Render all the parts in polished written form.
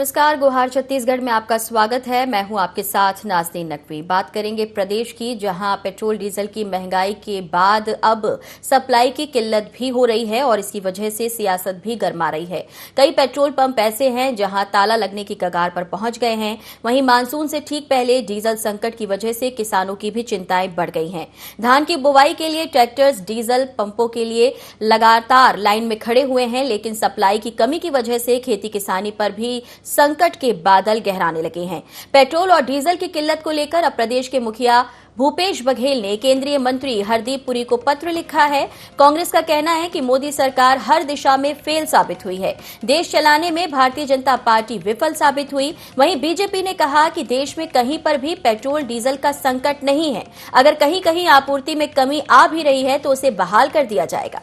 नमस्कार, गुहार छत्तीसगढ़ में आपका स्वागत है। मैं हूं आपके साथ नाज़नीन नकवी। बात करेंगे प्रदेश की, जहां पेट्रोल डीजल की महंगाई के बाद अब सप्लाई की किल्लत भी हो रही है और इसकी वजह से सियासत भी गरमा रही है। कई पेट्रोल पंप ऐसे हैं जहां ताला लगने की कगार पर पहुंच गए हैं। वहीं मानसून से ठीक पहले डीजल संकट की वजह से किसानों की भी चिंताएं बढ़ गई हैं। धान की बुवाई के लिए ट्रैक्टर्स डीजल पंपों के लिए लगातार लाइन में खड़े हुए हैं, लेकिन सप्लाई की कमी की वजह से खेती किसानी पर भी संकट के बादल गहराने लगे हैं। पेट्रोल और डीजल की किल्लत को लेकर अब प्रदेश के मुखिया भूपेश बघेल ने केंद्रीय मंत्री हरदीप पुरी को पत्र लिखा है। कांग्रेस का कहना है कि मोदी सरकार हर दिशा में फेल साबित हुई है। देश चलाने में भारतीय जनता पार्टी विफल साबित हुई। वहीं बीजेपी ने कहा कि देश में कहीं पर भी पेट्रोल डीजल का संकट नहीं है। अगर कहीं कहीं आपूर्ति में कमी आ भी रही है तो उसे बहाल कर दिया जाएगा।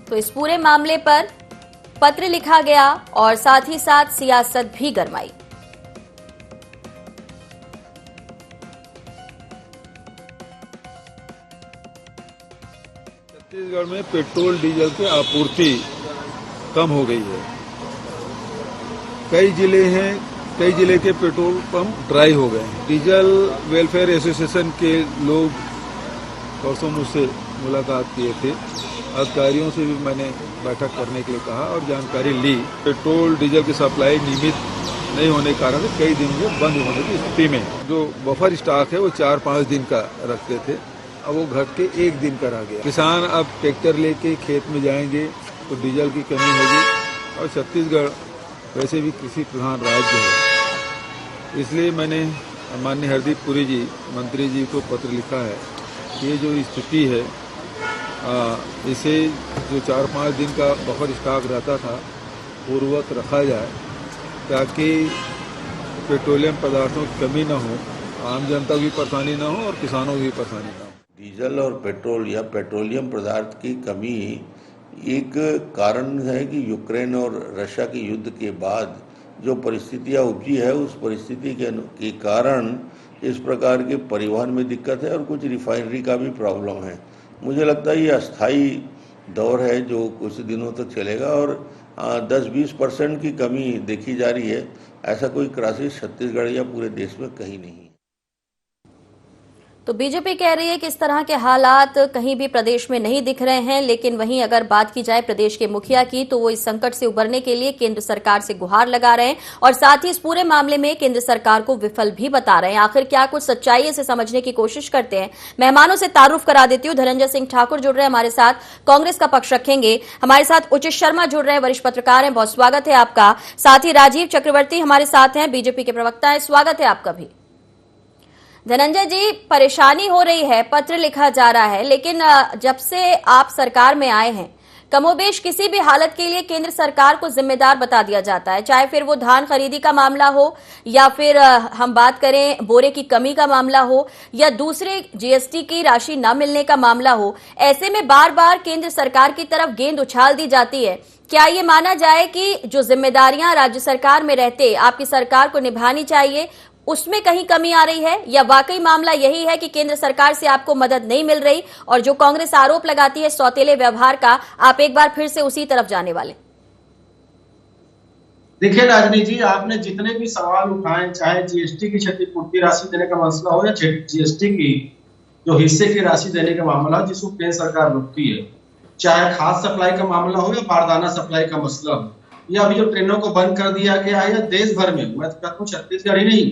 तो इस पूरे मामले पर पत्र लिखा गया और साथ ही साथ सियासत भी गरमाई। छत्तीसगढ़ में पेट्रोल डीजल की आपूर्ति कम हो गई है। कई जिले के पेट्रोल पंप ड्राई हो गए हैं। डीजल वेलफेयर एसोसिएशन के लोग परसों मुझसे मुलाकात किए थे। अधिकारियों से भी मैंने बैठक करने के लिए कहा और जानकारी ली। पेट्रोल डीजल की सप्लाई नियमित नहीं होने के कारण कई दिन में बंद होने की स्थिति में जो बफर स्टॉक है वो 4-5 दिन का रखते थे, अब वो घट के 1 दिन का रह गया। किसान अब ट्रैक्टर लेके खेत में जाएंगे तो डीजल की कमी होगी और छत्तीसगढ़ वैसे भी कृषि प्रधान राज्य है। इसलिए मैंने माननीय हरदीप पुरी जी मंत्री जी को पत्र लिखा है कि ये जो स्थिति है इसे जो 4-5 दिन का बफर स्टॉक रहता था पूर्ववत रखा जाए ताकि पेट्रोलियम पदार्थों की कमी न हो, आम जनता की परेशानी न हो और किसानों की परेशानी न हो। डीजल और पेट्रोल या पेट्रोलियम पदार्थ की कमी एक कारण है कि यूक्रेन और रशिया के युद्ध के बाद जो परिस्थितियां उपजी है उस परिस्थिति के कारण इस प्रकार के परिवहन में दिक्कत है और कुछ रिफाइनरी का भी प्रॉब्लम है। मुझे लगता है ये अस्थाई दौर है जो कुछ दिनों तक चलेगा और 10-20% की कमी देखी जा रही है। ऐसा कोई क्राइसिस छत्तीसगढ़ या पूरे देश में कहीं नहीं है। तो बीजेपी कह रही है कि इस तरह के हालात कहीं भी प्रदेश में नहीं दिख रहे हैं, लेकिन वहीं अगर बात की जाए प्रदेश के मुखिया की तो वो इस संकट से उबरने के लिए केंद्र सरकार से गुहार लगा रहे हैं और साथ ही इस पूरे मामले में केंद्र सरकार को विफल भी बता रहे हैं। आखिर क्या कुछ सच्चाई है, इसे समझने की कोशिश करते हैं। मेहमानों से तारुफ करा देती हूँ। धनंजय सिंह ठाकुर जुड़ रहे हैं हमारे साथ, कांग्रेस का पक्ष रखेंगे। हमारे साथ उचित शर्मा जुड़ रहे हैं, वरिष्ठ पत्रकार हैं, बहुत स्वागत है आपका। साथ ही राजीव चक्रवर्ती हमारे साथ हैं, बीजेपी के प्रवक्ता है, स्वागत है आपका भी। धनंजय जी, परेशानी हो रही है, पत्र लिखा जा रहा है, लेकिन जब से आप सरकार में आए हैं कमोबेश किसी भी हालत के लिए केंद्र सरकार को जिम्मेदार बता दिया जाता है, चाहे फिर वो धान खरीदी का मामला हो या फिर हम बात करें बोरे की कमी का मामला हो या दूसरे जीएसटी की राशि न मिलने का मामला हो। ऐसे में बार बार केंद्र सरकार की तरफ गेंद उछाल दी जाती है। क्या ये माना जाए कि जो जिम्मेदारियां राज्य सरकार में रहते आपकी सरकार को निभानी चाहिए उसमें कहीं कमी आ रही है, या वाकई मामला यही है कि केंद्र सरकार से आपको मदद नहीं मिल रही और जो कांग्रेस आरोप लगाती है सौतेले व्यवहार का, आप एक बार फिर से उसी तरफ जाने वाले? देखिए राजनीति जी, आपने जितने भी सवाल उठाए, चाहे जीएसटी की क्षतिपूर्ति राशि देने का मसला हो या जीएसटी की जो हिस्से की राशि देने का मामला हो जिसको केंद्र सरकार रोकती है, चाहे खाद सप्लाई का मामला हो या बारदाना सप्लाई का मसला हो, या अभी जो ट्रेनों को बंद कर दिया गया है, या देश भर में, मैं कहता हूँ छत्तीसगढ़ ही नहीं,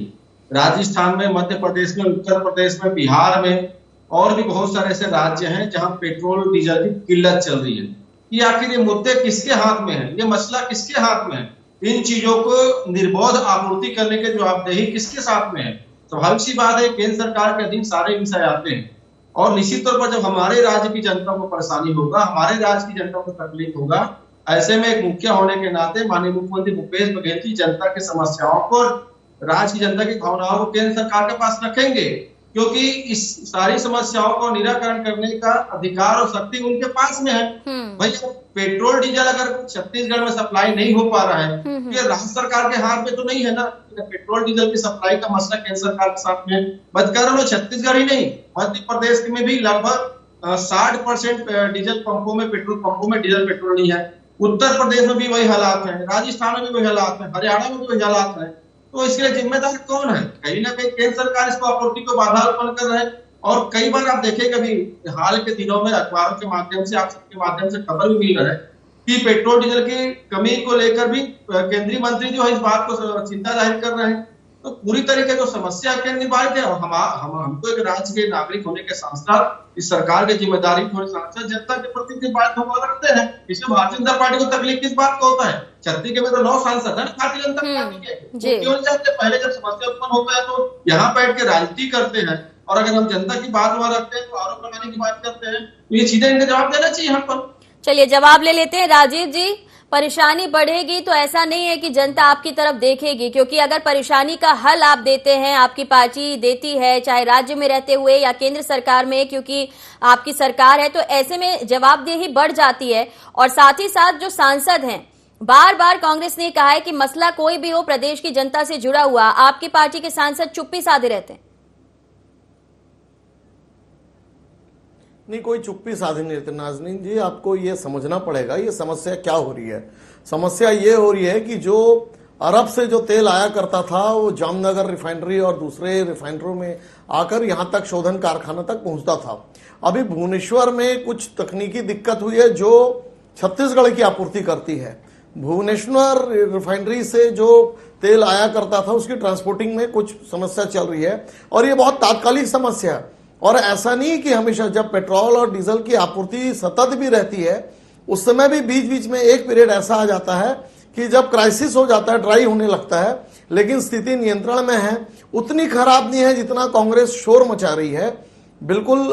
राजस्थान में, मध्य प्रदेश में, उत्तर प्रदेश में, बिहार में और भी बहुत सारे ऐसे राज्य हैं जहां पेट्रोल डीजल की किल्लत चल रही है। कि आखिर ये मुद्दे किसके हाथ में है, ये मसला किसके हाथ में है, इन चीजों को निर्बाध आपूर्ति करने के जवाबदेही किसके साथ में है? स्वाभाविक सी बात है, केंद्र सरकार के अधीन सारे विषय आते हैं और निश्चित तौर पर जब हमारे राज्य की जनता को परेशानी होगा, हमारे राज्य की जनता को तकलीफ होगा, ऐसे में एक मुखिया होने के नाते माननीय मुख्यमंत्री भूपेश बघेल जी जनता की समस्याओं को, राज्य की जनता की भावनाओं को केंद्र सरकार के पास रखेंगे, क्योंकि इस सारी समस्याओं को निराकरण करने का अधिकार और शक्ति उनके पास में है। भाई पेट्रोल डीजल अगर छत्तीसगढ़ में सप्लाई नहीं हो पा रहा है तो ये राज्य सरकार के हाथ में तो नहीं है ना। पेट्रोल डीजल की सप्लाई का मसला केंद्र सरकार के साथ में, बदकर छत्तीसगढ़ ही नहीं मध्य प्रदेश में भी लगभग 60% डीजल पंपों में, पेट्रोल पंपों में डीजल पेट्रोल नहीं है। उत्तर प्रदेश में भी वही हालात है, राजस्थान में भी वही हालात है, हरियाणा में भी वही हालात है। तो इसके लिए जिम्मेदार कौन है? कहीं ना कहीं केंद्र सरकार इसको आपूर्ति को बाधा उत्पन्न कर रहे हैं। और कई बार आप देखें, कभी हाल के दिनों में अखबारों के माध्यम से, आप सबके माध्यम से खबर भी मिल रहा है कि पेट्रोल डीजल की कमी को लेकर भी केंद्रीय मंत्री जो है इस बात को चिंता जाहिर कर रहे हैं। तो पूरी तरीके जो समस्या के निभाए थे, हमको एक राज्य के नागरिक होने के साथ साथ इस सरकार की जिम्मेदारी होने के साथ साथ जनता के प्रति की बात हम रखते हैं। इसमें भारतीय जनता पार्टी को तकलीफ किस बात का होता है? छत्तीसगढ़ में तो 9 सांसद है भारतीय जनता पार्टी के, क्यों नहीं चाहते? पहले जब समस्या उत्पन्न होता है तो यहाँ बैठ के राजनीति करते हैं, और अगर हम जनता की बात वहां रखते हैं तो आरोप लगाने की बात करते हैं, तो ये सीधे इनका जवाब देना चाहिए हम पर। चलिए जवाब ले लेते हैं। राजीव जी, परेशानी बढ़ेगी तो ऐसा नहीं है कि जनता आपकी तरफ देखेगी, क्योंकि अगर परेशानी का हल आप देते हैं, आपकी पार्टी देती है, चाहे राज्य में रहते हुए या केंद्र सरकार में, क्योंकि आपकी सरकार है, तो ऐसे में जवाबदेही बढ़ जाती है। और साथ ही साथ जो सांसद हैं, बार बार कांग्रेस ने कहा है कि मसला कोई भी हो प्रदेश की जनता से जुड़ा हुआ, आपकी पार्टी के सांसद चुप्पी साधे रहते हैं। नहीं, कोई चुप्पी साधे नहीं रहते नाज़नीन जी। आपको ये समझना पड़ेगा ये समस्या क्या हो रही है। समस्या ये हो रही है कि जो अरब से जो तेल आया करता था वो जामनगर रिफाइनरी और दूसरे रिफाइनरों में आकर यहाँ तक शोधन कारखाना तक पहुँचता था। अभी भुवनेश्वर में कुछ तकनीकी दिक्कत हुई है जो छत्तीसगढ़ की आपूर्ति करती है। भुवनेश्वर रिफाइनरी से जो तेल आया करता था उसकी ट्रांसपोर्टिंग में कुछ समस्या चल रही है, और ये बहुत तात्कालिक समस्या है। और ऐसा नहीं कि हमेशा, जब पेट्रोल और डीजल की आपूर्ति सतत भी रहती है, उस समय भी बीच बीच में एक पीरियड ऐसा आ जाता है कि जब क्राइसिस हो जाता है, ड्राई होने लगता है, लेकिन स्थिति नियंत्रण में है। उतनी खराब नहीं है जितना कांग्रेस शोर मचा रही है। बिल्कुल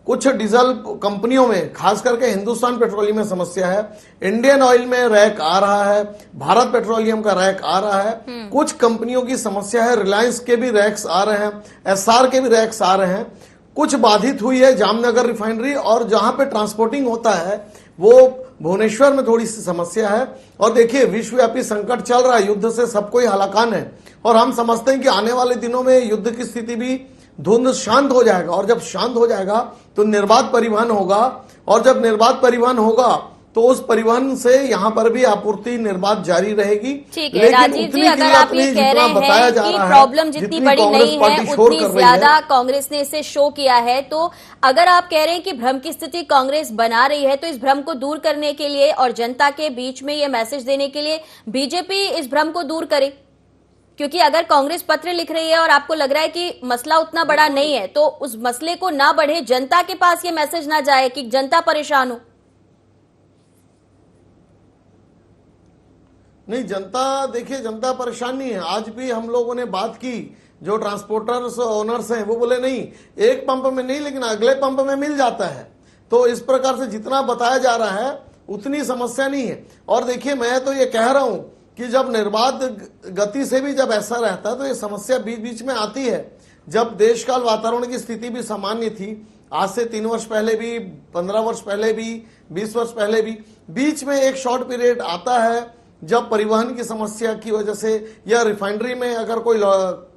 कुछ डीजल कंपनियों में, खास करके हिंदुस्तान पेट्रोलियम में समस्या है, इंडियन ऑयल में रैक आ रहा है, भारत पेट्रोलियम का रैक आ रहा है, कुछ कंपनियों की समस्या है, रिलायंस के भी रैक्स आ रहे हैं, एसआर के भी रैक्स आ रहे हैं। कुछ बाधित हुई है जामनगर रिफाइनरी, और जहां पे ट्रांसपोर्टिंग होता है वो भुवनेश्वर में थोड़ी सी समस्या है। और देखिए, विश्वव्यापी संकट चल रहा है, युद्ध से सब कोई हलाकान है, और हम समझते हैं कि आने वाले दिनों में युद्ध की स्थिति भी धुंध शांत हो जाएगा, और जब शांत हो जाएगा तो निर्बाध परिवहन होगा, और जब निर्बाध परिवहन होगा तो उस परिवहन से यहाँ पर भी आपूर्ति निर्बाध जारी रहेगी। ठीक है राजीव जी, अगर आप ये कह रहे हैं कि प्रॉब्लम जितनी बड़ी नहीं है उतनी ज्यादा कांग्रेस ने इसे शो किया है, तो अगर आप कह रहे हैं कि भ्रम की स्थिति कांग्रेस बना रही है, तो इस भ्रम को दूर करने के लिए और जनता के बीच में ये मैसेज देने के लिए बीजेपी इस भ्रम को दूर करे। क्योंकि अगर कांग्रेस पत्र लिख रही है और आपको लग रहा है कि मसला उतना बड़ा नहीं है, तो उस मसले को ना बढ़े, जनता के पास ये मैसेज ना जाए कि जनता परेशान हो। नहीं, जनता, देखिए जनता परेशान नहीं है। आज भी हम लोगों ने बात की, जो ट्रांसपोर्टर्स ओनर्स हैं वो बोले नहीं, एक पंप में नहीं लेकिन अगले पंप में मिल जाता है। तो इस प्रकार से जितना बताया जा रहा है उतनी समस्या नहीं है। और देखिए, मैं तो ये कह रहा हूं कि जब निर्बाध गति से भी जब ऐसा रहता है तो ये समस्या बीच बीच में आती है। जब देश काल वातावरण की स्थिति भी सामान्य थी, आज से 3 वर्ष पहले भी, 15 वर्ष पहले भी, 20 वर्ष पहले भी, बीच में एक शॉर्ट पीरियड आता है जब परिवहन की समस्या की वजह से, या रिफाइनरी में अगर कोई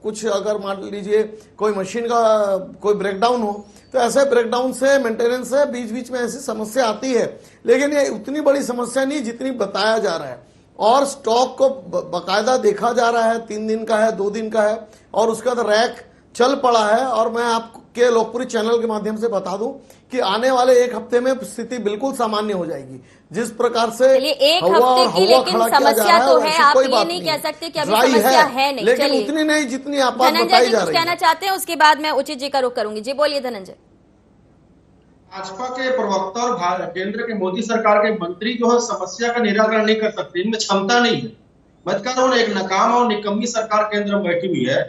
कुछ, अगर मान लीजिए कोई मशीन का कोई ब्रेकडाउन हो, तो ऐसे ब्रेकडाउन से, मेंटेनेंस से बीच बीच में ऐसी समस्या आती है। लेकिन ये उतनी बड़ी समस्या नहीं जितनी बताया जा रहा है। और स्टॉक को बाकायदा देखा जा रहा है, 3 दिन का है, 2 दिन का है, और उसका तो रैक चल पड़ा है। और मैं आपके लोकप्रिय चैनल के माध्यम से बता दूं कि आने वाले 1 हफ्ते में स्थिति बिल्कुल सामान्य हो जाएगी। जिस प्रकार से एक हफ्ते की लेकिन समस्या तो है, आप ये नहीं कह सकते कि अभी समस्या है नहीं, लेकिन उतनी नहीं जितनी आप बताई जा रही है। कहना चाहते हैं, उसके बाद मैं उचित जी का रुख करूंगी। जी बोलिए धनंजय। भाजपा के प्रवक्ता और केंद्र के मोदी सरकार के मंत्री जो है समस्या का निराकरण नहीं कर सकते, इनमें क्षमता नहीं है। बदकार एक नाकाम और निकम्मी सरकार केंद्र में बैठी हुई है।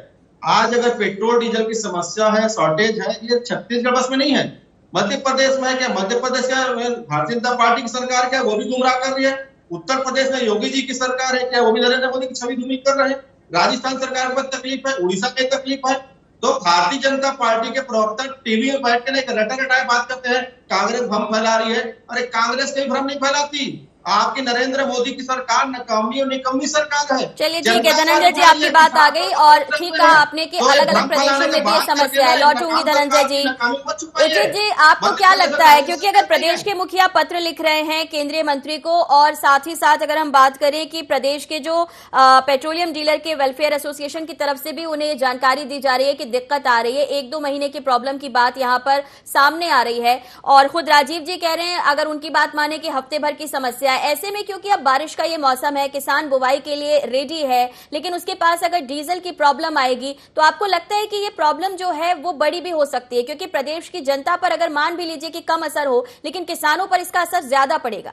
आज अगर पेट्रोल डीजल की समस्या है, शॉर्टेज है, ये छत्तीसगढ़ बस में नहीं है, मध्य प्रदेश में है। क्या मध्य प्रदेश का भारतीय जनता पार्टी की सरकार क्या वो भी गुमराह कर रही है? उत्तर प्रदेश में योगी जी की सरकार है, क्या वो भी नरेंद्र मोदी की छवि धूमिल कर रहे हैं? राजस्थान सरकार को तकलीफ है, उड़ीसा की तकलीफ है। तो भारतीय जनता पार्टी के प्रवक्ता टीवी में बैठ कर रटा रटाए बात करते हैं, कांग्रेस भ्रम फैला रही है। अरे कांग्रेस कहीं भ्रम नहीं फैलाती, आपकी नरेंद्र मोदी की सरकार नाकामी और निकम्मी सरकार है। चलिए ठीक है धनंजय जी, आपकी बात आ गई और ठीक कहा आपने कि अलग अलग प्रदेशों में भी ये समस्या है। लौटूंगी धनंजय जी। उचित जी, आपको क्या लगता है, क्योंकि अगर प्रदेश के मुखिया पत्र लिख रहे हैं केंद्रीय मंत्री को और साथ ही साथ अगर हम बात करें कि प्रदेश के जो पेट्रोलियम डीलर के वेलफेयर एसोसिएशन की तरफ से भी उन्हें जानकारी दी जा रही है कि दिक्कत आ रही है, 1-2 महीने की प्रॉब्लम की बात यहाँ पर सामने आ रही है और खुद राजीव जी कह रहे हैं अगर उनकी बात माने कि हफ्ते भर की समस्या है। ऐसे में क्योंकि अब बारिश का ये मौसम है, किसान बुवाई के लिए रेडी है, लेकिन उसके पास अगर डीजल की प्रॉब्लम आएगी तो आपको लगता है कि ये प्रॉब्लम जो है वो बड़ी भी हो सकती है, क्योंकि प्रदेश की जनता पर अगर मान भी लीजिए कि कम असर हो लेकिन किसानों पर इसका असर ज्यादा पड़ेगा।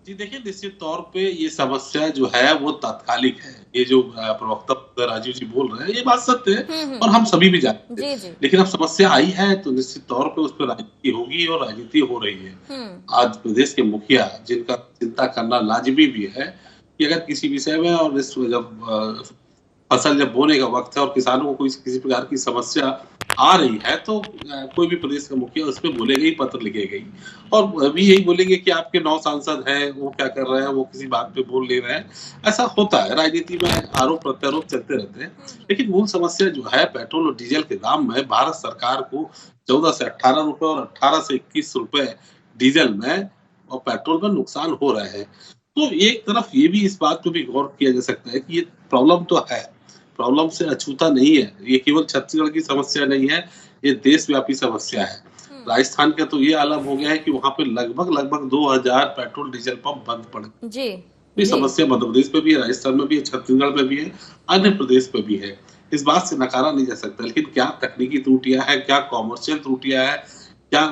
जी देखिए, निश्चित तौर पे ये समस्या जो है वो तात्कालिक है। ये जो प्रवक्ता राजीव जी बोल रहे हैं ये बात सत्य है और हम सभी भी जानते हैं, लेकिन अब समस्या आई है तो निश्चित तौर पे उस पर राजनीति होगी और राजनीति हो रही है। आज प्रदेश के मुखिया जिनका चिंता करना लाजमी भी है कि अगर किसी विषय में और जब फसल जब बोने का वक्त है और किसानों को कोई किसी प्रकार की समस्या आ रही है तो कोई भी प्रदेश का मुखिया उस पर बोलेगा ही, पत्र लिखेगा ही और अभी यही बोलेंगे कि आपके 9 सांसद हैं, वो क्या कर रहे हैं, वो किसी बात पे बोल ले रहे हैं। ऐसा होता है, राजनीति में आरोप प्रत्यारोप चलते रहते हैं, लेकिन मूल समस्या जो है पेट्रोल और डीजल के दाम में भारत सरकार को 14 से 18 रुपए और 18 से 21 रुपए डीजल में और पेट्रोल में नुकसान हो रहे हैं। तो एक तरफ ये भी इस बात पे भी गौर किया जा सकता है कि ये प्रॉब्लम तो है, प्रॉब्लम से अछूता नहीं है, ये केवल छत्तीसगढ़ की समस्या नहीं है, ये देशव्यापी समस्या है। राजस्थान का तो ये आलम हो गया है कि वहां पे लगभग 2000 पेट्रोल डीजल पंप बंद पड़े जी। ये समस्या मध्य प्रदेश में भी है, राजस्थान में भी है, छत्तीसगढ़ में भी है, अन्य प्रदेश में भी है। इस बात से नकारा नहीं जा सकता, लेकिन क्या तकनीकी त्रुटियां है, क्या कॉमर्शियल त्रुटियां है, क्या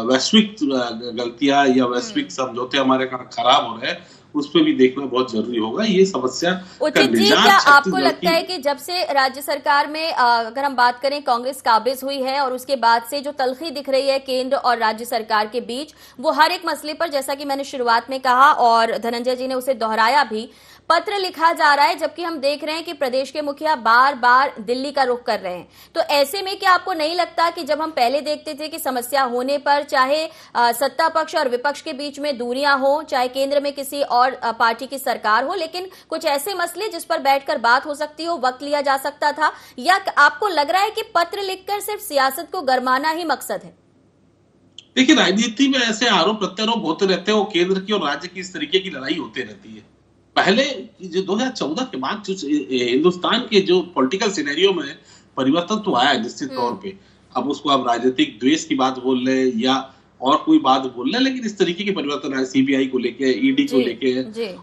वैश्विक गलतियां या वैश्विक समझौते हमारे खराब हो रहे हैं, उस पर भी देखना बहुत जरूरी होगा। ये समस्या उचित जी, क्या आपको लगता है कि जब से राज्य सरकार में अगर हम बात करें कांग्रेस काबिज हुई है और उसके बाद से जो तलखी दिख रही है केंद्र और राज्य सरकार के बीच, वो हर एक मसले पर, जैसा कि मैंने शुरुआत में कहा और धनंजय जी ने उसे दोहराया भी, पत्र लिखा जा रहा है, जबकि हम देख रहे हैं कि प्रदेश के मुखिया बार बार दिल्ली का रुख कर रहे हैं। तो ऐसे में क्या आपको नहीं लगता कि जब हम पहले देखते थे कि समस्या होने पर चाहे सत्ता पक्ष और विपक्ष के बीच में दूरियां हो, चाहे केंद्र में किसी और पार्टी की सरकार हो, लेकिन कुछ ऐसे मसले जिस पर बैठकर बात हो सकती हो, वक्त लिया जा सकता था, या आपको लग रहा है कि पत्र लिखकर सिर्फ सियासत को गरमाना ही मकसद है? देखिए, राजनीति में ऐसे आरोप प्रत्यारोप होते रहते हैं, वो केंद्र की और राज्य की इस तरीके की लड़ाई होती रहती है। पहले जो 2014 के बाद जो हिंदुस्तान के जो पॉलिटिकल सिनेरियो में परिवर्तन तो आया निश्चित तौर पे, अब उसको आप राजनीतिक द्वेष की बात बोल रहे या और कोई बात बोल रहे, लेकिन इस तरीके के परिवर्तन आए, सीबीआई को लेके, ईडी को लेके,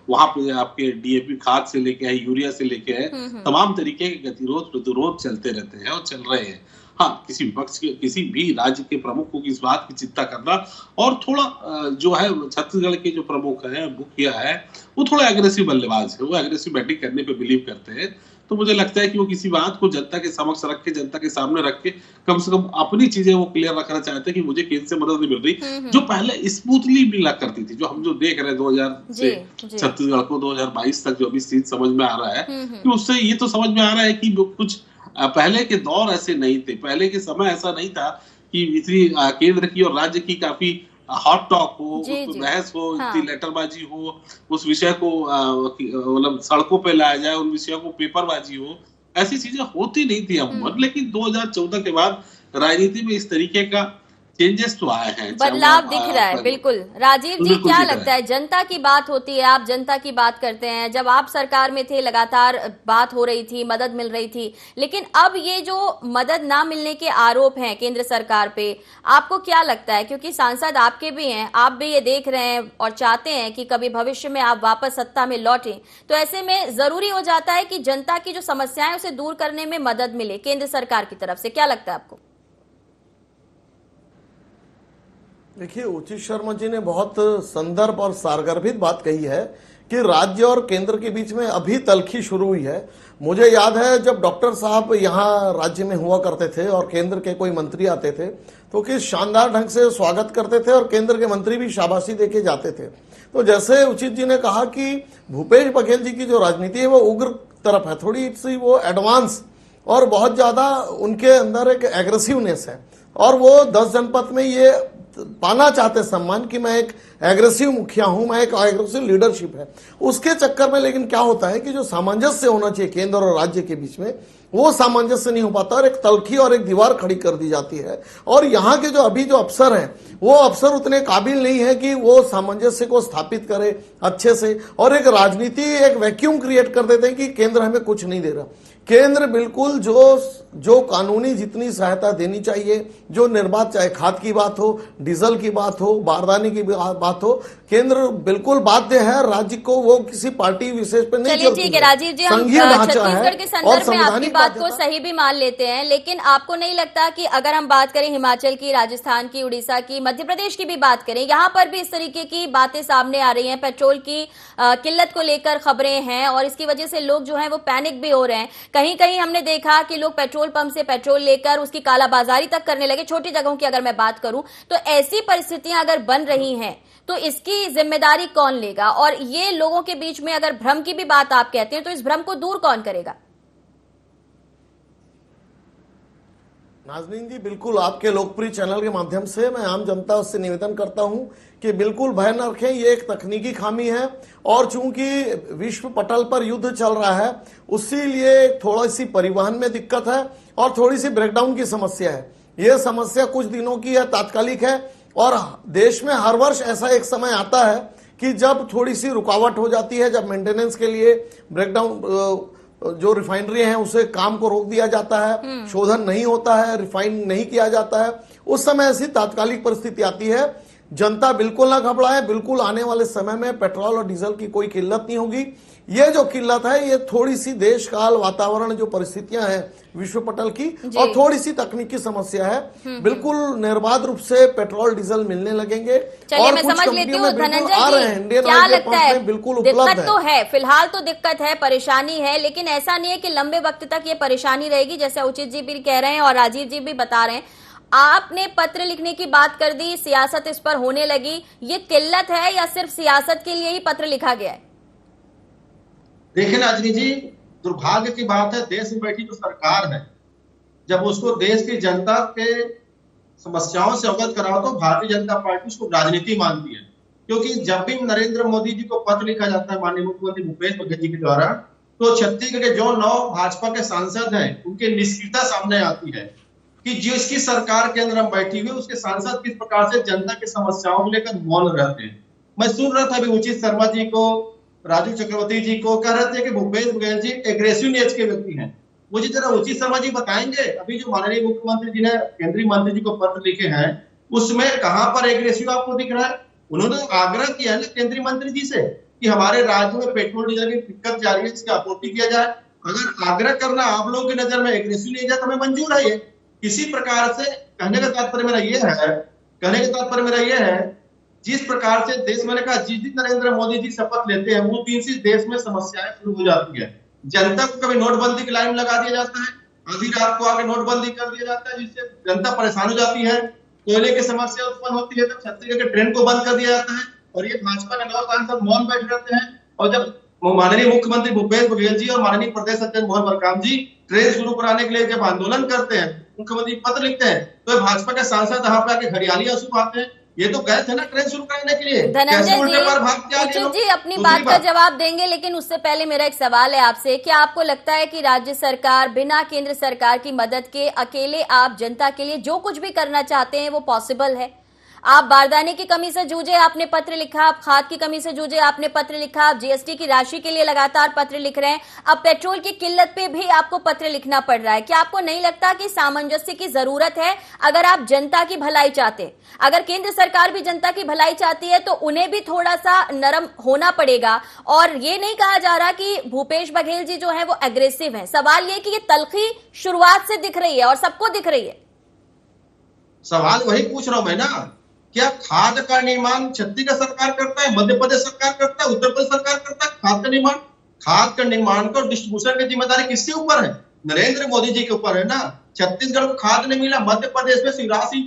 वहां पे आपके डीएपी खाद से लेके है, यूरिया से लेके है, तमाम तरीके के गतिरोध प्रतिरोध चलते रहते हैं और चल रहे हैं। हाँ, किसी विपक्ष के, किसी भी राज्य के प्रमुख को इस बात की चिंता करना और थोड़ा जो है छत्तीसगढ़ के जो प्रमुख है, मुखिया है, वो थोड़ा एग्रेसिव बल्लेबाज है, वो एग्रेसिव बैटिंग करने पे बिलीव करते हैं। तो मुझे लगता है कि वो किसी बात को जनता के समक्ष रख के, जनता के सामने रख के कम से कम अपनी चीजें वो क्लियर रखना चाहते हैं कि मुझे केंद्र से मदद नहीं मिल रही, जो पहले स्मूथली मिला करती थी, जो हम जो देख रहे हैं 2000 से छत्तीसगढ़ को 2022 तक जो अभी स्थिति समझ में आ रहा है, कि उससे ये तो समझ में आ रहा है कि कुछ पहले के दौर ऐसे नहीं थे, पहले के समय ऐसा नहीं था कि इतनी केंद्र की और राज्य की काफी हॉट टॉक हो, बहस हो, इतनी लेटरबाजी हो, उस विषय को मतलब सड़कों पे लाया जाए, उन विषयों को पेपरबाजी हो, ऐसी चीजें होती नहीं थी अमूमन। लेकिन 2014 के बाद राजनीति में इस तरीके का चेंजेस तो आए हैं, बदलाव दिख रहा है। बिल्कुल राजीव जी, क्या लगता है, जनता की बात होती है, आप जनता की बात करते हैं, जब आप सरकार में थे लगातार बात हो रही थी, मदद मिल रही थी, लेकिन अब ये जो मदद ना मिलने के आरोप हैं केंद्र सरकार पे, आपको क्या लगता है, क्योंकि सांसद आपके भी हैं, आप भी ये देख रहे हैं और चाहते हैं कि कभी भविष्य में आप वापस सत्ता में लौटें, तो ऐसे में जरूरी हो जाता है कि जनता की जो समस्याएं उसे दूर करने में मदद मिले केंद्र सरकार की तरफ से, क्या लगता है आपको? देखिए, उचित शर्मा जी ने बहुत संदर्भ और सारगर्भित बात कही है कि राज्य और केंद्र के बीच में अभी तलखी शुरू हुई है। मुझे याद है जब डॉक्टर साहब यहाँ राज्य में हुआ करते थे और केंद्र के कोई मंत्री आते थे तो किस शानदार ढंग से स्वागत करते थे और केंद्र के मंत्री भी शाबाशी देके जाते थे। तो जैसे उचित जी ने कहा कि भूपेश बघेल जी की जो राजनीति है वो उग्र तरफ है, थोड़ी सी वो एडवांस और बहुत ज्यादा उनके अंदर एक एग्रेसिवनेस है और वो 10 जनपद में ये पाना चाहते सम्मान कि मैं एक एग्रेसिव मुखिया हूं, मैं एक एग्रेसिव लीडरशिप है, उसके चक्कर में लेकिन क्या होता है कि जो सामंजस्य होना चाहिए केंद्र और राज्य के बीच में, वो सामंजस्य नहीं हो पाता और एक तलखी और एक दीवार खड़ी कर दी जाती है। और यहाँ के जो अभी जो अफसर हैं, वो अफसर उतने काबिल नहीं है कि वो सामंजस्य को स्थापित करे अच्छे से, और एक राजनीति एक वैक्यूम क्रिएट कर देते हैं कि केंद्र हमें कुछ नहीं दे रहा। केंद्र बिल्कुल जो कानूनी जितनी सहायता देनी चाहिए, जो निर्बाध, चाहे खाद की बात हो, डीजल की बात हो, बारदाने की बात हो, केंद्र बिल्कुल बाध्य है राज्य को, वो किसी पार्टी विशेष पर नहीं। चलिए ठीक है राजीव जी, हम छत्तीसगढ़ के संदर्भ में आपकी बात को सही भी मान लेते हैं, लेकिन आपको नहीं लगता कि अगर हम बात करें हिमाचल की, राजस्थान की, उड़ीसा की, मध्य प्रदेश की भी बात करें, यहाँ पर भी इस तरीके की बातें सामने आ रही हैं, पेट्रोल की किल्लत को लेकर खबरें हैं और इसकी वजह से लोग जो है वो पैनिक भी हो रहे हैं। कहीं कहीं हमने देखा कि लोग पेट्रोल पंप से पेट्रोल लेकर उसकी कालाबाजारी तक करने लगे, छोटी जगहों की अगर मैं बात करूं तो। ऐसी परिस्थितियां अगर बन रही हैं तो इसकी जिम्मेदारी कौन लेगा? और ये लोगों के बीच में अगर भ्रम की भी बात आप कहते हैं तो इस भ्रम को दूर कौन करेगा? नाज़नीन जी, बिल्कुल आपके लोकप्रिय चैनल के माध्यम से मैं आम जनता से निवेदन करता हूं कि बिल्कुल भय न रखें, ये एक तकनीकी खामी है और चूंकि विश्व पटल पर युद्ध चल रहा है, उसी लिए थोड़ी सी परिवहन में दिक्कत है और थोड़ी सी ब्रेकडाउन की समस्या है। ये समस्या कुछ दिनों की है, तात्कालिक है, और देश में हर वर्ष ऐसा एक समय आता है कि जब थोड़ी सी रुकावट हो जाती है, जब मेंटेनेंस के लिए ब्रेकडाउन, जो रिफाइनरी है उसे काम को रोक दिया जाता है, शोधन नहीं होता है, रिफाइन नहीं किया जाता है, उस समय ऐसी तात्कालिक परिस्थिति आती है। जनता बिल्कुल ना घबराए, बिल्कुल आने वाले समय में पेट्रोल और डीजल की कोई किल्लत नहीं होगी। ये जो किल्लत है, ये थोड़ी सी देश काल, वातावरण, जो परिस्थितियां हैं विश्व पटल की, और थोड़ी सी तकनीकी समस्या है। बिल्कुल निर्बाध रूप से पेट्रोल डीजल मिलने लगेंगे। चलिए मैं समझ लेती हूँ धनंजय जी, क्या लगता है? बिल्कुल दिक्कत तो है, फिलहाल तो दिक्कत है, परेशानी है, लेकिन ऐसा नहीं है कि लंबे वक्त तक ये परेशानी रहेगी, जैसे उचित जी भी कह रहे हैं और राजीव जी भी बता रहे हैं। आपने पत्र लिखने की बात कर दी, सियासत इस पर होने लगी, ये किल्लत है या सिर्फ सियासत के लिए ही पत्र लिखा गया है? देखिए नाज़नीन जी, दुर्भाग्य की बात है, देश में बैठी जो सरकार है, जब उसको देश की जनता के समस्याओं से अवगत कराओ तो भारतीय जनता पार्टी उसको राजनीति मानती है। क्योंकि जब भी नरेंद्र मोदी जी को पत्र लिखा जाता है माननीय मुख्यमंत्री भूपेश बघेल जी के द्वारा, तो छत्तीसगढ़ के जो 9 भाजपा के सांसद हैं, उनकी निष्क्रियता सामने आती है कि जिसकी सरकार के अंदर हम बैठी हुई, उसके सांसद किस प्रकार से जनता की समस्याओं को लेकर मौन रहते हैं। मैं सुन रहा था अभी उचित शर्मा जी को, राजीव चक्रवर्ती जी को, कह रहे थे कि भूपेश बघेल जी एग्रेसिव नेचर के व्यक्ति हैं। मुझे जरा उचित शर्मा जी बताएंगे, अभी जो माननीय मुख्यमंत्री जी ने केंद्रीय मंत्री जी को पत्र लिखे हैं, उसमें कहां पर एग्रेसिव आपको दिख रहा है? उन्होंने आग्रह किया है ना केंद्रीय मंत्री जी से कि हमारे राज्य में पेट्रोल डीजल की दिक्कत जारी है, इसकी आपूर्ति किया जाए। अगर आग्रह करना आप लोगों की नजर में एग्रेसिव लिया जाए तो हमें मंजूर है। ये किसी प्रकार से कहने का तात्पर्य मेरा ये है, जिस प्रकार से देश में कहा, जिस दिन नरेंद्र मोदी जी शपथ लेते हैं उस दिन से देश में समस्याएं शुरू हो जाती है। जनता को कभी नोटबंदी की लाइन लगा दिया जाता है, आधी रात को आके नोटबंदी कर दिया जाता है, जिससे जनता परेशान हो जाती है, कोयले की समस्या उत्पन्न होती है, तब छत्तीसगढ़ के ट्रेन को बंद कर दिया जाता है और ये भाजपा के 9 सांसद मौन बैठ रहते हैं। और जब माननीय मुख्यमंत्री भूपेश बघेल जी और माननीय प्रदेश अध्यक्ष मोहन मरकाम जी ट्रेन शुरू कराने के लिए जब आंदोलन करते हैं, मुख्यमंत्री पत्र लिखते हैं, तो भाजपा के सांसद यहाँ पे आके हरियाली आंसू बहाते हैं। ये तो गए थे ना ट्रेन शुरू कराने के लिए। धनंजय जी अपनी बात का जवाब देंगे, लेकिन उससे पहले मेरा एक सवाल है आपसे, क्या आपको लगता है कि राज्य सरकार बिना केंद्र सरकार की मदद के अकेले आप जनता के लिए जो कुछ भी करना चाहते हैं वो पॉसिबल है? आप बारदाने की कमी से जूझे, आपने पत्र लिखा, आप खाद की कमी से जूझे, आपने पत्र लिखा, आप जीएसटी की राशि के लिए लगातार पत्र लिख रहे हैं, अब पेट्रोल की किल्लत पे भी आपको पत्र लिखना पड़ रहा है। क्या आपको नहीं लगता कि सामंजस्य की जरूरत है? अगर आप जनता की भलाई चाहते हैं, अगर केंद्र सरकार भी जनता की भलाई चाहती है, तो उन्हें भी थोड़ा सा नरम होना पड़ेगा। और ये नहीं कहा जा रहा कि भूपेश बघेल जी जो है वो एग्रेसिव है, सवाल ये कि ये तलखी शुरुआत से दिख रही है और सबको दिख रही है। सवाल वही पूछ रहा हूं मैं ना, क्या खाद का निर्माण छत्तीसगढ़ सरकार करता है, मध्य प्रदेश सरकार करता है, उत्तर प्रदेश सरकार करता है? खाद का निर्माण को डिस्ट्रीब्यूशन की जिम्मेदारी किसके ऊपर है? नरेंद्र मोदी जी के ऊपर है ना। छत्तीसगढ़ को खाद नहीं मिला, मध्य प्रदेश में शिवराज सिंह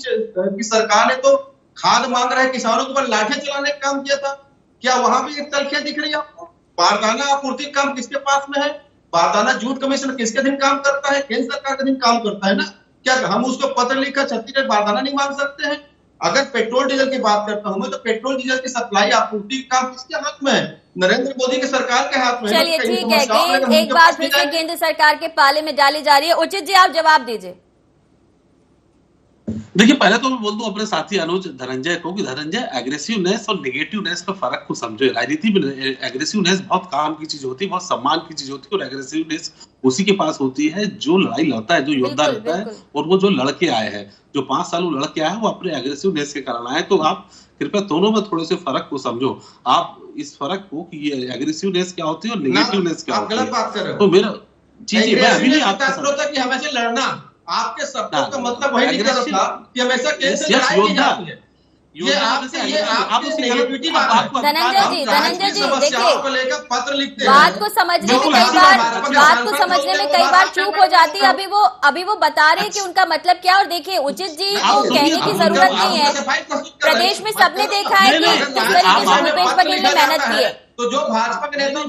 की सरकार ने तो खाद मांग रहे किसानों के ऊपर लाठियां चलाने का काम किया था। क्या वहां भी एक तलखियां दिख रही है आपको? बारदाना आपूर्ति काम किसके पास में है? बारदाना जूट कमीशन किसके दिन काम करता है? केंद्र सरकार के दिन काम करता है ना। क्या हम उसको पत्र लिखकर छत्तीसगढ़ बारदाना नहीं मांग सकते हैं? अगर पेट्रोल डीजल की बात करता हूं मैं, तो पेट्रोल डीजल की सप्लाई आपूर्ति का किसके हाथ में है? नरेंद्र मोदी की सरकार के हाथ में है। चलिए ठीक है, एक बार फिर से केंद्र सरकार के पाले में डाली जा रही है। उचित जी आप जवाब दीजिए। देखिए, पहले तो मैं बोल दूं अपने साथी अनुज धनंजय को कि धनंजय, एग्रेसिवनेस और नेगेटिवनेस का फर्क को समझो। राजनीति में एग्रेसिवनेस बहुत काम की चीज होती है, बहुत सम्मान की चीज होती है, और एग्रेसिवनेस उसी के पास होती है जो लड़ाई लड़ता है, जो योद्धा रहता है, और वो जो लड़के आए हैं, जो 5 साल वो लड़के आए हैं, वो अपने एग्रेसिवनेस के कारण आए। तो आप कृपया दोनों में थोड़े से फर्क को समझो, आप इस फर्क को कि ये एग्रेसिवनेस क्या होती है और नेगेटिवनेस क्या होती है। गलत बात कर रहे हो। तो मेरा जी मैं अभी भी आपके साथ कि हमेशा लड़ना, आपके शब्दों का मतलब वही निकल रहा था कि हमेशा कैसे लड़ाई की जाती है। ये आपकी नेगेटिविटी बात है। धनंजय जी देखिए, पत्र लिखते हैं, बात को समझने में कई बार चूक हो जाती है। अभी वो बता रहे हैं कि उनका मतलब क्या। और देखिए, उचित जी को कहने की जरूरत नहीं है, प्रदेश में सबने देखा है कि किस तरीके से भूपेश बघेल ने मेहनत की है। तो जो भाजपा के नेता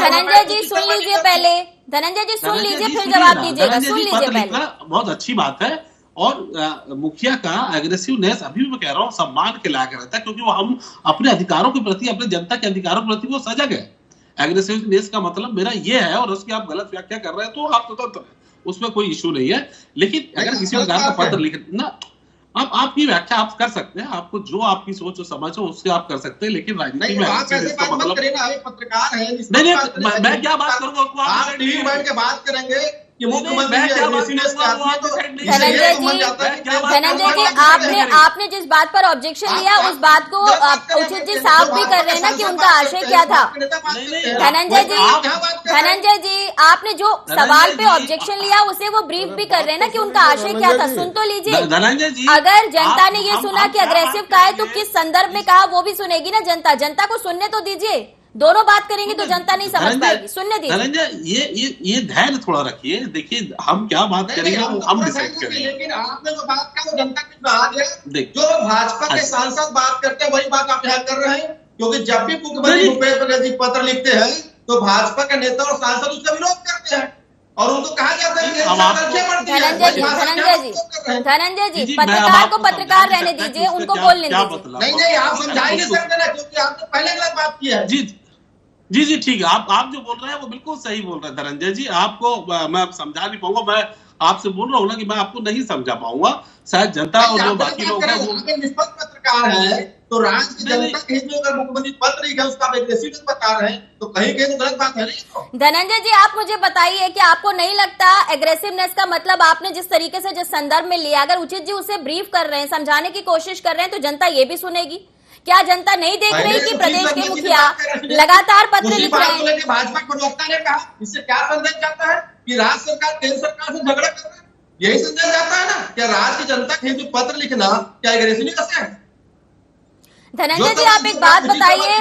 धनंजय जी सुन लीजिए पहले, धनंजय जी सुन लीजिए फिर जवाब दीजिएगा। सुन लीजिए पहले। बहुत अच्छी बात है। और मुखिया का एग्रेसिवनेस अभी भी मैं कह रहा हूँ सम्मान के लायक रहता है, क्योंकि वो हम अपने अधिकारों के प्रति, अपने जनता के अधिकारों के प्रति वो सजग है। एग्रेसिवनेस का मतलब मेरा ये है, और उसकी आप गलत व्याख्या कर रहे हैं तो आप स्वतंत्र हैं, उसमें कोई इशू नहीं है। लेकिन अगर किसी प्रकार का पत्र लिखना, आप आपकी व्याख्या आप कर सकते हैं, आपको जो आपकी सोच और समझ हो उससे आप कर सकते हैं। लेकिन राजनीति में इसका मतलब पत्रकार है, नहीं, मैं क्या बात करूंगा, आप टीवी बैठ के बात करेंगे कि मुख्यमंत्री धनंजय जी आपने जिस बात पर ऑब्जेक्शन लिया उस बात को उचित जी साफ भी कर रहे हैं ना कि उनका आशय क्या था। धनंजय जी आपने जो सवाल पे ऑब्जेक्शन लिया उसे वो ब्रीफ भी कर रहे हैं ना कि उनका आशय क्या था। सुन तो लीजिए, अगर जनता ने ये सुना कि अग्रेसिव कहा है तो किस संदर्भ में कहा वो भी सुनेगी ना जनता। जनता को सुनने तो दीजिए, दोनों बात करेंगे तो जनता नहीं समझ पाएगी। सुनने दीजिए। धनंजय ये धैर्य थोड़ा रखिए। देखिए, हम क्या बात करेंगे वो हम डिसाइड करेंगे। लेकिन आपने जो बात कहा वो जनता की बात है। जो भाजपा के सांसद बात करते हैं वही बात आप यहाँ कर रहे हैं, क्योंकि जब भी मुख्यमंत्री भूपेश बघेल जी पत्र लिखते हैं तो भाजपा के नेता और सांसद उसका विरोध करते हैं और उनको कहा जाता है धनंजय जी पत्रकार को पत्रकार रहने दीजिए, उनको बोलने दीजिए। नहीं आप समझाइए सकते ना, क्योंकि आपने पहले गलत बात की है। जी ठीक है, आप जो बोल रहे हैं वो बिल्कुल सही बोल रहे हैं धनंजय जी। आपको मैं समझा नहीं पाऊंगा, मैं आपसे बोल रहा हूँ ना कि मैं आपको नहीं समझा पाऊंगा, शायद जनता और जो बाकी लोग हैं वो निष्पक्ष पत्रकार है। तो राज्य की जनता के हित में अगर मुख्यमंत्री पत्र लिखा उसका आप एग्रेसिव बता रहे हैं तो कहीं कहीं तो गलत बात है नहीं। धनंजय जी आप मुझे बताइए कि आपको नहीं लगता एग्रेसिवनेस का मतलब आपने जिस तरीके से जिस संदर्भ में लिया, अगर उचित जी उसे ब्रीफ कर रहे हैं, समझाने की कोशिश कर रहे हैं तो जनता ये भी सुनेगी। क्या जनता नहीं देख रही कि प्रदेश के मुखिया लगातार पत्र लिख रहे हैं? भाजपा प्रवक्ता ने कहा, इससे क्या संदेश जाता है कि राज्य सरकार केंद्र सरकार से झगड़ा कर रही है? यही संदेश जाता है ना। क्या राज्य की जनता के पत्र लिखना क्या एग्रेसिवनेस है? धनंजय जी आप एक बात बताइए,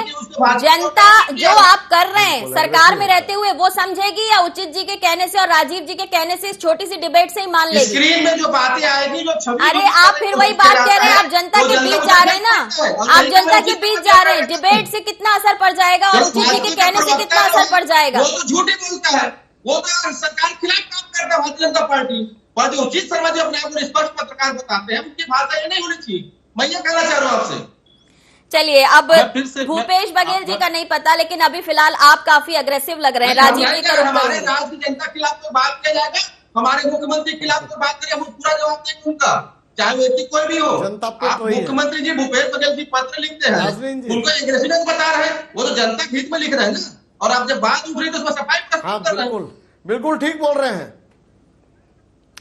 जनता जो आप कर रहे हैं सरकार में रहते हुए वो समझेगी या उचित जी के कहने से और राजीव जी के कहने से इस छोटी सी डिबेट से ही मान लेगी? स्क्रीन में जो बातें आएगी, जो छवि, अरे आप फिर वही बात कह रहे हैं, आप जनता के बीच जा रहे हैं ना, आप जनता के बीच जा रहे हैं। डिबेट से कितना असर पड़ जाएगा और उचित जी के कहने से कितना असर पड़ जाएगा? वो तो झूठ ही बोलता है, वो तो सरकार के खिलाफ काम करता है भारतीय जनता पार्टी। पर जो उचित शर्मा जी अपने आप को निष्पक्ष पत्रकार बताते हैं उनकी भाषा ये नहीं होनी चाहिए। मैं ये कहना चाह रहा हूँ आपसे। चलिए, अब भूपेश बघेल जी का नहीं पता, लेकिन अभी फिलहाल आप काफी अग्रेसिव लग रहे हैं। राजीव जी का हमारे राज्य की जनता के खिलाफ तो बात किया जाएगा, हमारे मुख्यमंत्री के खिलाफ तो बात करें, हम पूरा जवाब देंगे उनका, चाहे वो व्यक्ति कोई भी हो। मुख्यमंत्री जी भूपेश बघेल जी पत्र लिखते हैं, उनको एग्रेसिवनेस बता रहे हैं, वो तो जनता के हित में लिख रहे हैं ना। और आप जब बात उठ रही तो उसमें सफाई कर रहे हैं। बिल्कुल ठीक बोल रहे हैं।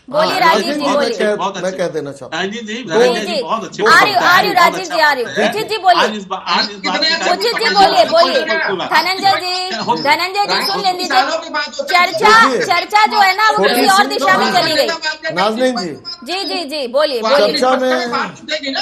बोलिए राजीव जी, बोलिए। मैं कह देना चाहता हूँ राजीव जी बोलिए। उचित जी बोलिए, उचित जी बोलिए। धनंजय जी सुन लीजिए, चर्चा जो है ना वो किसी और दिशा में चली गई। नाज़नीन जी बोलिए। चर्चा में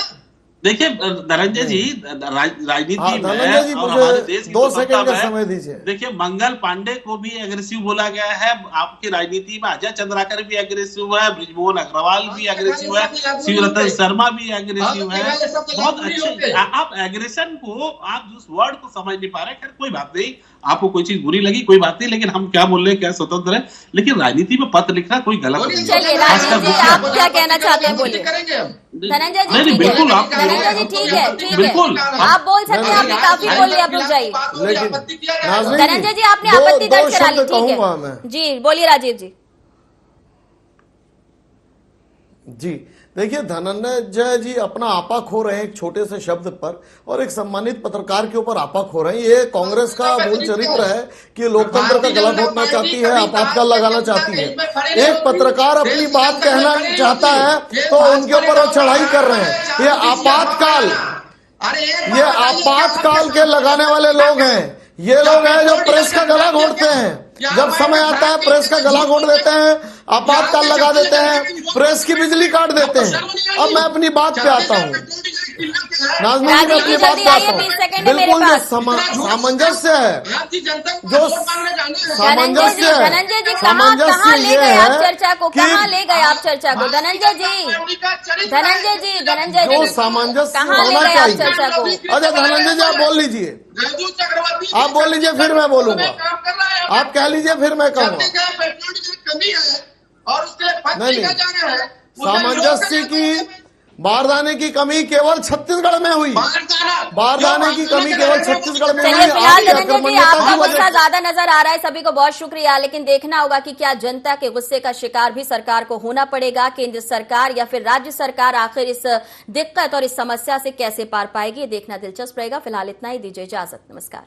देखिए धनंजय जी, राजनीति में और हमारे देश 2 सेकंड का समय दीजिए। देखिए, मंगल पांडे को भी एग्रेसिव बोला गया है आपकी राजनीति में, अजय चंद्राकर भी एग्रेसिव है, बृजमोहन अग्रवाल भी एग्रेसिव है, शिवरतन शर्मा भी एग्रेसिव है। बहुत अच्छे, आप एग्रेशन को, आप जिस वर्ड को समझ नहीं पा रहे, खैर कोई बात नहीं, आपको कोई चीज बुरी लगी कोई बात नहीं, लेकिन हम क्या बोल रहे हैं, क्या स्वतंत्र है। लेकिन राजनीति में पत्र लिखना कोई गलत नहीं है। चलिए राजीव जी आप क्या कहना चाहते हैं, बोलिए। धनंजय जी नहीं, ठीक है, बिल्कुल आप धनंजय जी ठीक है, ठीक है, बिल्कुल आप बोल सकते हैं, आपने काफी बोल लिया, आप रुक जाइए। लेकिन नाज़रीन धनंजय जी आपने दो- आपत्ति दो दर्ज करा ली, शब्द ठीक कहूंगा मैं। है जी, बोलिए राजीव जी। जी देखिए, धनंजय जी अपना आपा खो रहे हैं एक छोटे से शब्द पर, और एक सम्मानित पत्रकार के ऊपर आपा खो रहे हैं। ये कांग्रेस का मूल चरित्र है कि लोकतंत्र का गला घोटना चाहती है, आपातकाल लगाना चाहती है। एक पत्रकार अपनी बात कहना चाहता है तो उनके ऊपर वो चढ़ाई कर रहे हैं। ये आपातकाल के लगाने वाले लोग हैं। ये लोग हैं जो प्रेस का गला घोटते हैं। जब समय आता है प्रेस का गला घोट देते हैं, आपातकाल लगा देते हैं, प्रेस की बिजली काट देते हैं। अब मैं अपनी बात पे आता हूँ, नाज़रीन जी, मैं अपनी बात पे आता हूँ। बिल्कुल जो सामंजस्य है, जो सामंजस्य है, धनंजय जी कहाँ सामंजस्य ले ये गए आप है चर्चा को, कि कहाँ ले गए आप चर्चा को? धनंजय जी, धनंजय जो जी सामंजस्य कहाँ ले होना गए आप चाहिए। चर्चा को? अच्छा धनंजय जी आप बोल लीजिए, आप बोल लीजिए फिर मैं बोलूंगा। आप कह लीजिए फिर मैं कहूंगा। नहीं, सामंजस्य की बारदाने की कमी केवल छत्तीसगढ़ में हुई। बारदाने की कमी केवल छत्तीसगढ़ में हुई। चलिए फिलहाल आपकी धनंजय जी आक्रमणीयता आपका की वजह गुस्सा से। ज्यादा नजर आ रहा है, सभी को बहुत शुक्रिया, लेकिन देखना होगा कि क्या जनता के गुस्से का शिकार भी सरकार को होना पड़ेगा। केंद्र सरकार या फिर राज्य सरकार आखिर इस दिक्कत और इस समस्या से कैसे पार पाएगी, ये देखना दिलचस्प रहेगा। फिलहाल इतना ही, दीजिए इजाजत, नमस्कार।